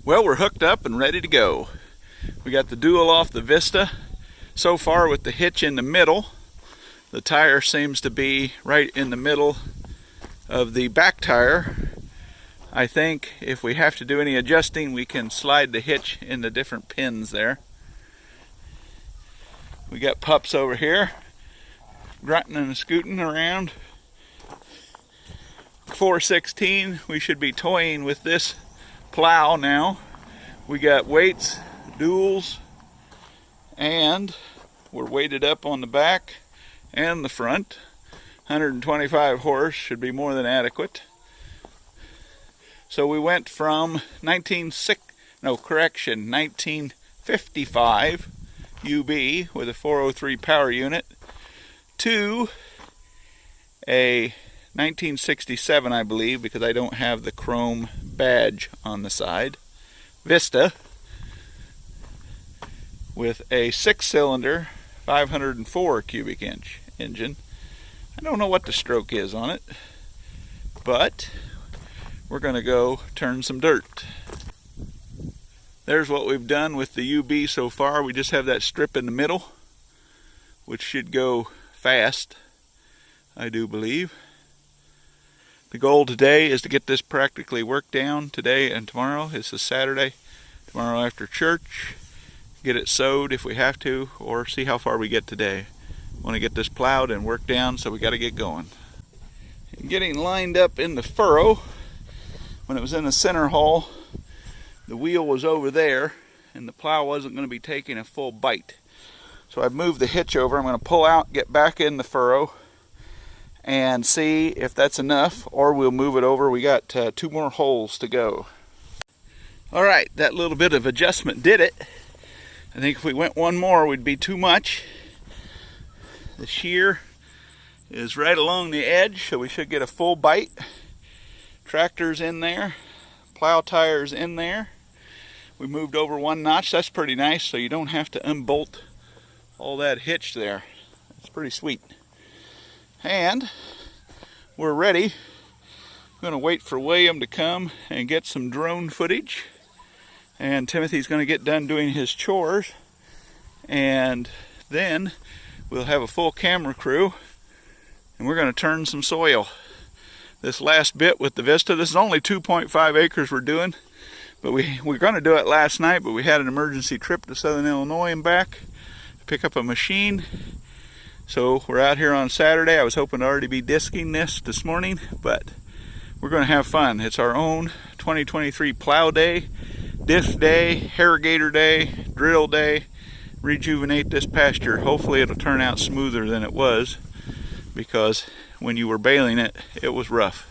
Well, we're hooked up and ready to go. We got the dual off the Vista. So far with the hitch in the middle, the tire seems to be right in the middle of the back tire. I think if we have to do any adjusting, we can slide the hitch in the different pins there. We got pups over here, grunting and scooting around. 416, we should be toying with this plow now. We got weights, duals, and we're weighted up on the back and the front. 125 horse should be more than adequate. So we went from 1955 UB with a 403 power unit to a 1967, I believe, because I don't have the chrome badge on the side, Vista with a 6-cylinder 504 cubic inch engine. I don't know what the stroke is on it, but we're going to go turn some dirt. There's what we've done with the UB so far. We just have that strip in the middle, which should go fast, I do believe. The goal today is to get this practically worked down today and tomorrow. It's a Saturday, tomorrow after church. Get it sowed if we have to, or see how far we get today. Want to get this plowed and worked down, so we got to get going. Getting lined up in the furrow. When it was in the center hole, the wheel was over there, and the plow wasn't going to be taking a full bite. So I've moved the hitch over. I'm going to pull out, get back in the furrow, and see if that's enough, or we'll move it over. We got 2 more holes to go. All right, that little bit of adjustment did it. I think if we went one more, we'd be too much. The shear is right along the edge, so we should get a full bite. Tractor's in there, plow tire's in there. We moved over 1 notch. That's pretty nice, so you don't have to unbolt all that hitch there. It's pretty sweet. And we're ready. I'm going to wait for William to come and get some drone footage. And Timothy's going to get done doing his chores. And then we'll have a full camera crew. And we're going to turn some soil. This last bit with the Vista, this is only 2.5 acres we're doing. But we're going to do it last night, but we had an emergency trip to Southern Illinois and back to pick up a machine. So we're out here on Saturday. I was hoping to already be disking this morning, but we're going to have fun. It's our own 2023 plow day, disc day, irrigator day, drill day, rejuvenate this pasture. Hopefully it'll turn out smoother than it was, because when you were baling it, it was rough.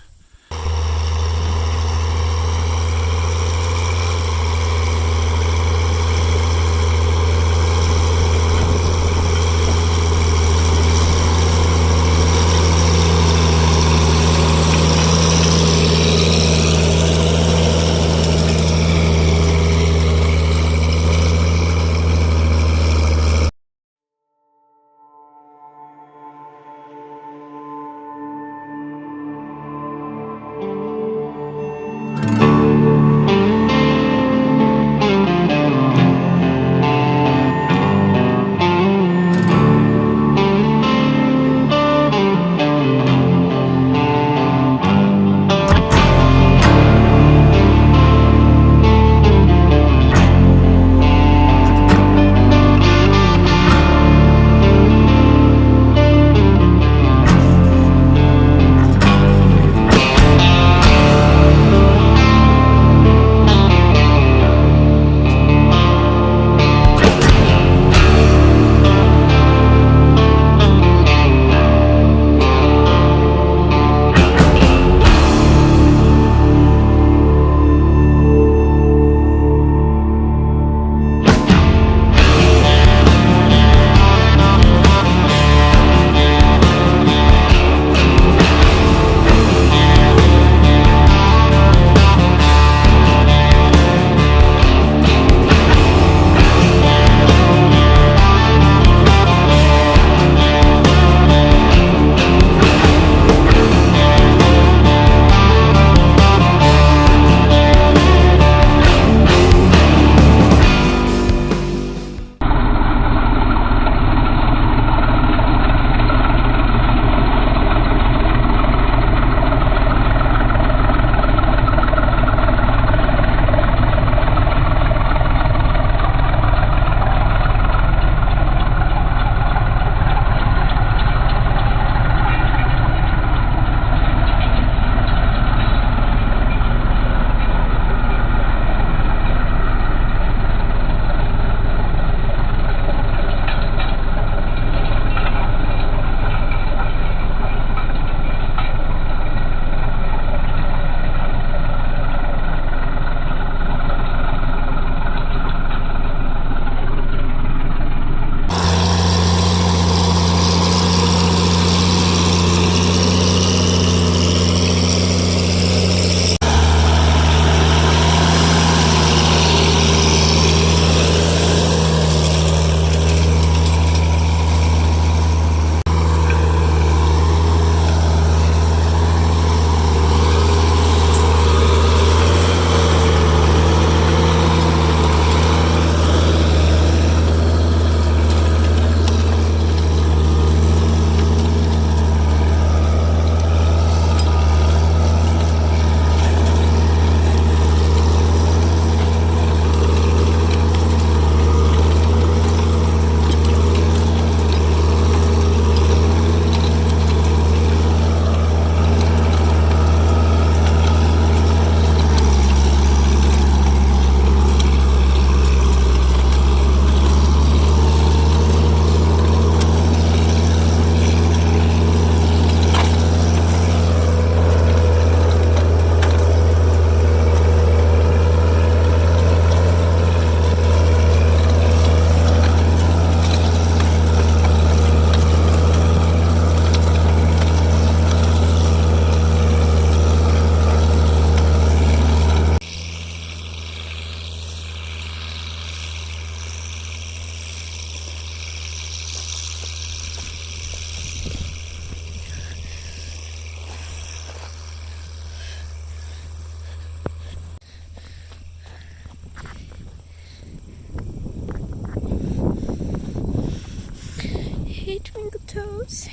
my twinkle toes.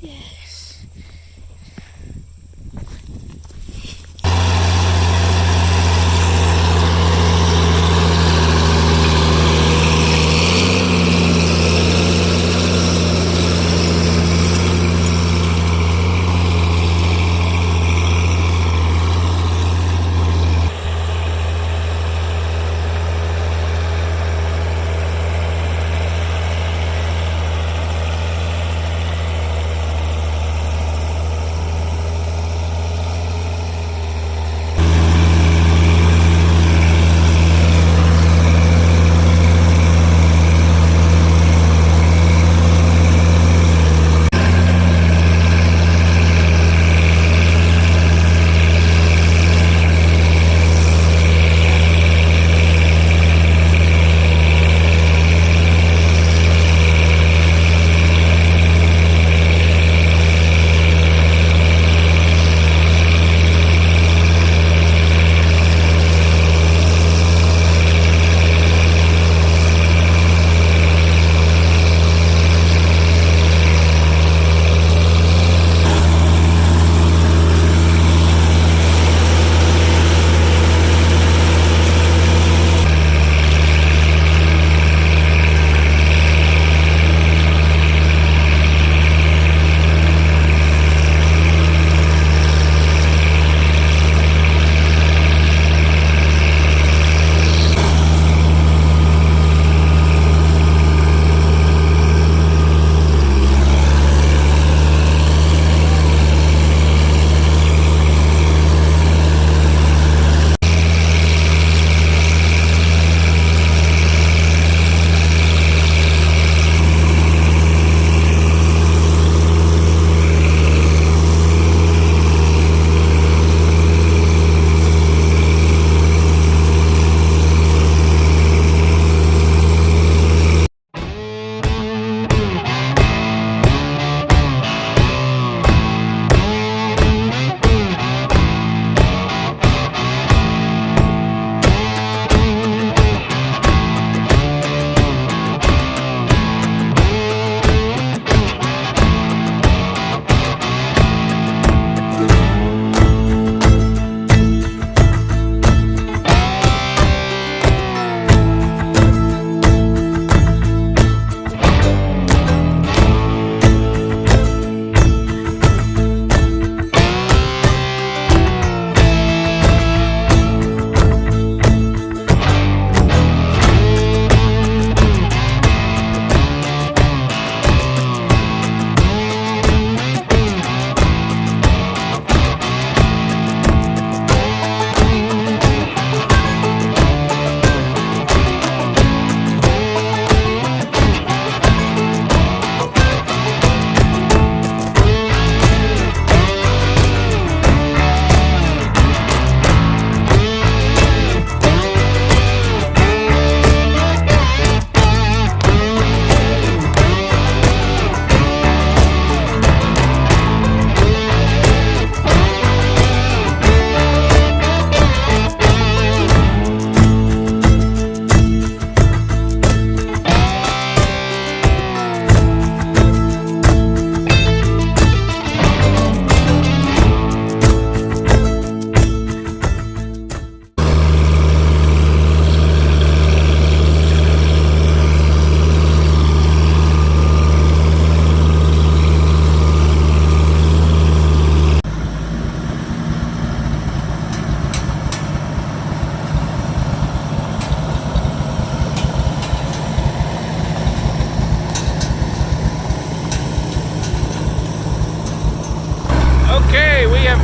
Yes.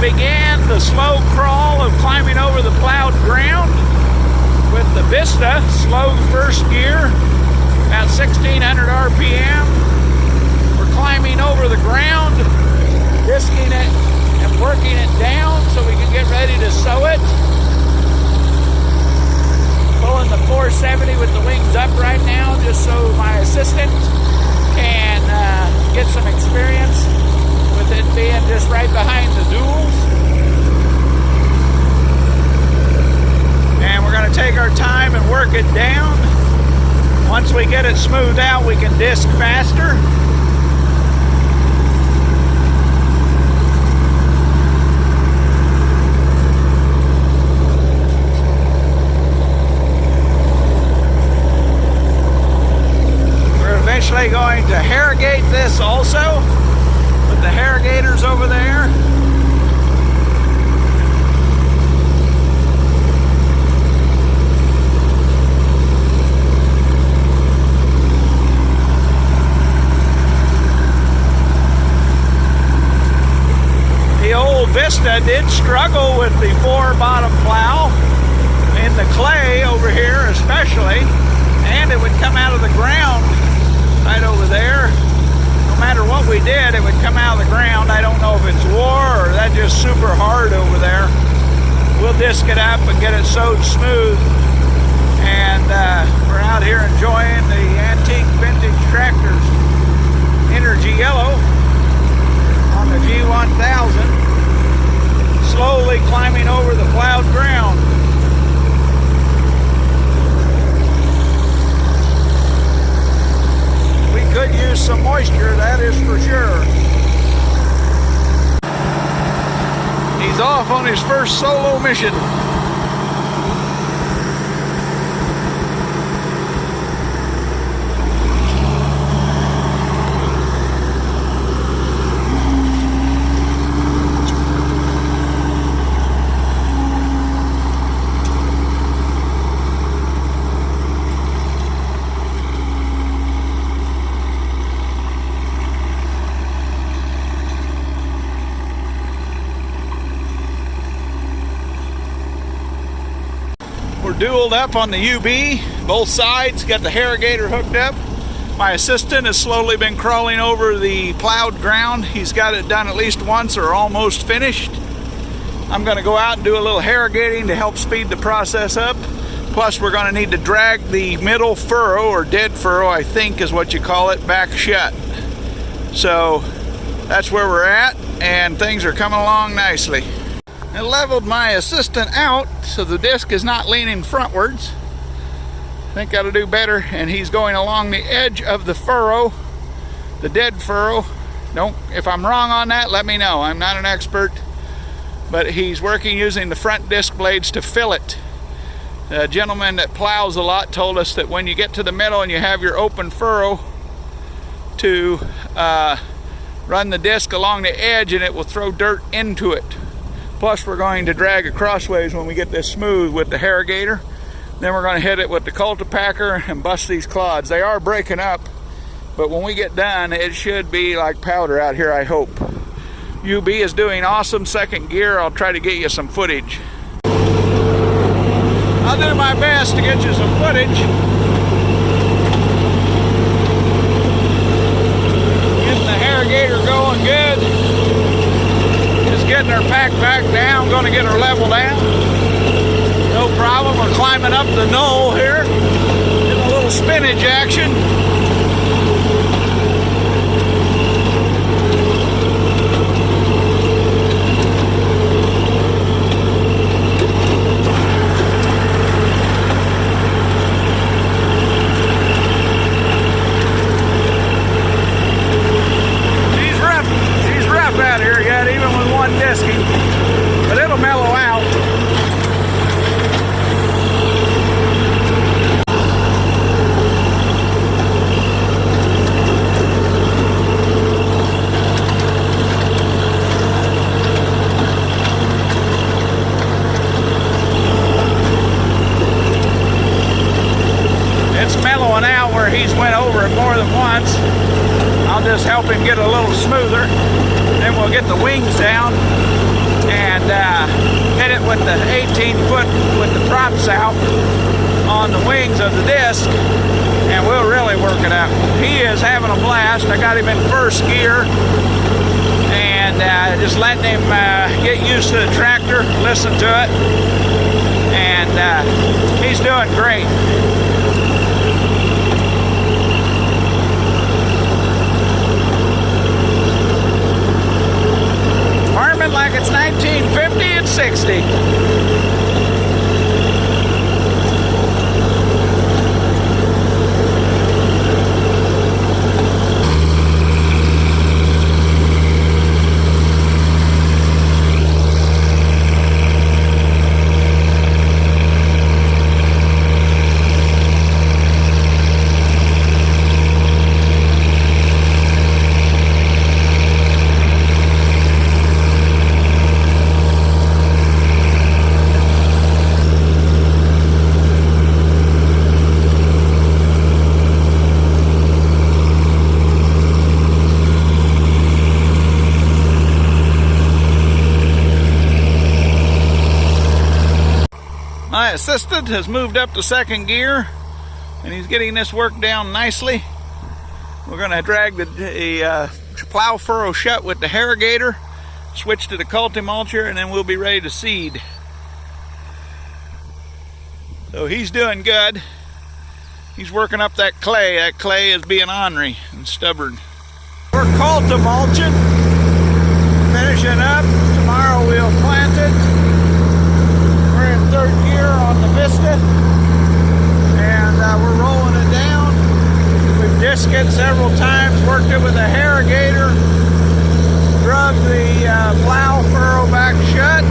began the slow crawl of climbing over the plowed ground with the Vista, slow first gear, about 1600 RPM. We're climbing over the ground, disking it and working it down so we can get ready to sow it. Pulling the 470 with the wings up right now just so my assistant can get some experience with it being just right behind the duals. And we're going to take our time and work it down. One once we get it smoothed out, we can disc faster. We're eventually going to irrigate this also with the irrigators over there. Vista did struggle with the 4-bottom plow in the clay over here especially, and it would come out of the ground right over there. No matter what we did, it would come out of the ground. I don't know if it's war or that's just super hard over there. We'll disc it up and get it sewed smooth, and we're out here enjoying the antique vintage tractors. Energy yellow on the G1000. Slowly climbing over the plowed ground. We could use some moisture, that is for sure. He's off on his first solo mission. Dualed up on the UB, both sides, got the irrigator hooked up. My assistant has slowly been crawling over the plowed ground. He's got it done at least once or almost finished. I'm going to go out and do a little irrigating to help speed the process up. Plus we're going to need to drag the middle furrow, or dead furrow I think is what you call it, back shut. So that's where we're at, and things are coming along nicely. I leveled my assistant out so the disc is not leaning frontwards. I think that'll do better, and he's going along the edge of the furrow, the dead furrow. If I'm wrong on that, let me know. I'm not an expert, but he's working using the front disc blades to fill it. The gentleman that plows a lot told us that when you get to the middle and you have your open furrow, to run the disc along the edge and it will throw dirt into it. Plus we're going to drag it crossways when we get this smooth with the irrigator. Then we're going to hit it with the cultipacker and bust these clods. They are breaking up, but when we get done, it should be like powder out here, I hope. UB is doing awesome. Second gear, I'll try to get you some footage. I'll do my best to get you some footage. Getting the irrigator going good. Getting her pack back down, going to get her leveled out. No problem. We're climbing up the knoll here. Getting a little spinach action. She's rough out here yet, even with one disking, but it'll mellow out. It's mellowing out where he's went over it more than once. I'll just help him get a little smoother. Then we'll get the wings down and hit it with the 18-foot with the props out on the wings of the disc, and we'll really work it out. He is having a blast. I got him in first gear and just letting him get used to the tractor, listen to it, and he's doing great. Farming like it's 1950 and 60. My assistant has moved up to second gear, and he's getting this work down nicely. We're going to drag the plow furrow shut with the harrogator, switch to the culti-mulcher, and then we'll be ready to seed. So he's doing good. He's working up that clay. That clay is being ornery and stubborn. We're culti-mulching, finishing up. Tomorrow we'll plant it. We're in third gear on the Vista, and we're rolling it down. We've disked it several times, worked it with a harrogator, drugged the plow furrow back shut.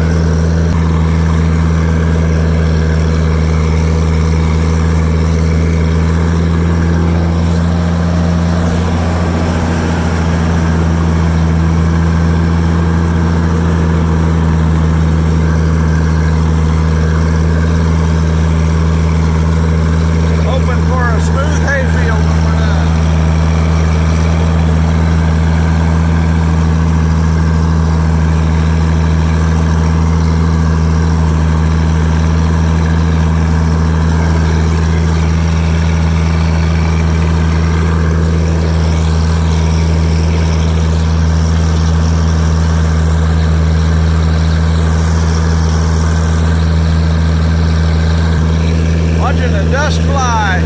Dust fly.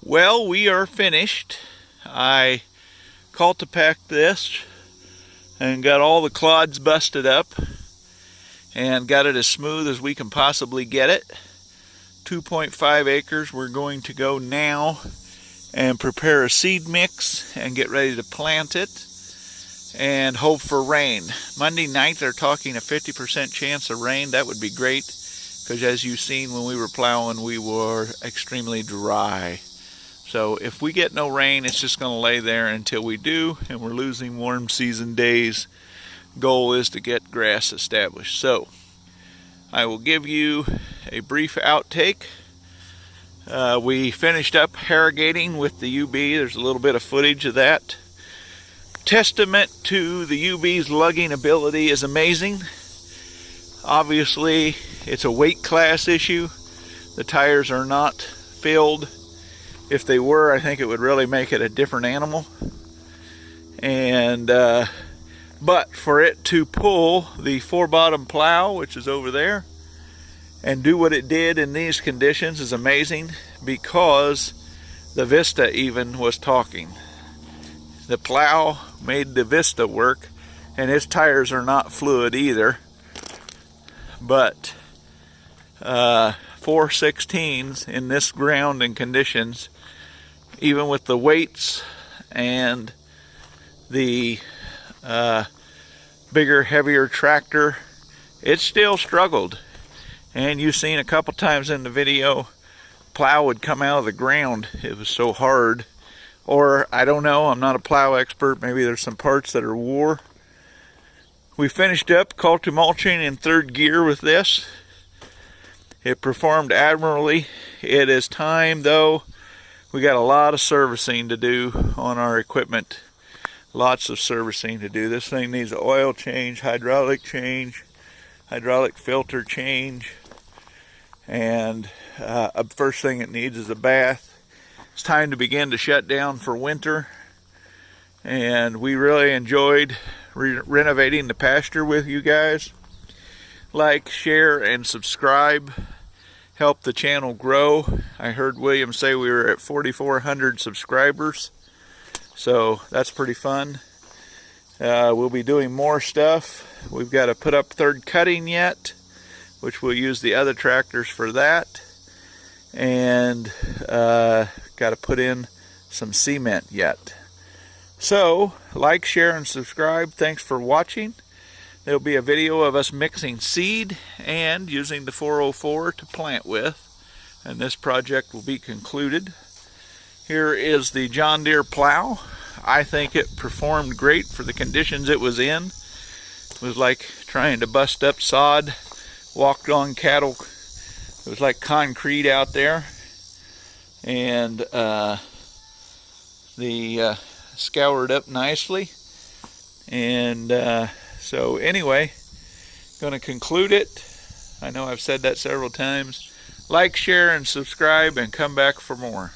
Well, we are finished. I cultipacked this and got all the clods busted up and got it as smooth as we can possibly get it. 2.5 acres. We're going to go now and prepare a seed mix and get ready to plant it and hope for rain. Monday night they're talking a 50% chance of rain. That would be great, because as you've seen when we were plowing, we were extremely dry. So if we get no rain, it's just going to lay there until we do, and we're losing warm season days. Goal is to get grass established. So I will give you a brief outtake. We finished up harrogating with the UB. There's a little bit of footage of that. Testament to the UB's lugging ability is amazing. Obviously, it's a weight class issue. The tires are not filled. If they were, I think it would really make it a different animal. And but for it to pull the 4-bottom plow, which is over there, and do what it did in these conditions is amazing, because the Vista even was talking. The plow made the Vista work, and its tires are not fluid either. But 4/16s in this ground and conditions, even with the weights and the bigger, heavier tractor, it still struggled. And you've seen a couple times in the video, plow would come out of the ground. It was so hard. Or, I don't know, I'm not a plow expert. Maybe there's some parts that are wore. We finished up culti-mulching in third gear with this. It performed admirably. It is time, though. We got a lot of servicing to do on our equipment. Lots of servicing to do. This thing needs an oil change, hydraulic filter change, and first thing it needs is a bath. It's time to begin to shut down for winter, and we really enjoyed renovating the pasture with you guys. Like, share, and subscribe. Help the channel grow. I heard William say we were at 4,400 subscribers, so that's pretty fun. We'll be doing more stuff. We've got to put up third cutting yet. which we'll use the other tractors for that. And got to put in some cement yet. So, like, share, and subscribe. Thanks for watching. There'll be a video of us mixing seed and using the 404 to plant with. And this project will be concluded. Here is the John Deere plow. I think it performed great for the conditions it was in. It was like trying to bust up sod, walked on cattle. It was like concrete out there. And scoured up nicely. And so anyway, going to conclude it. I know I've said that several times. Like, share, and subscribe, and come back for more.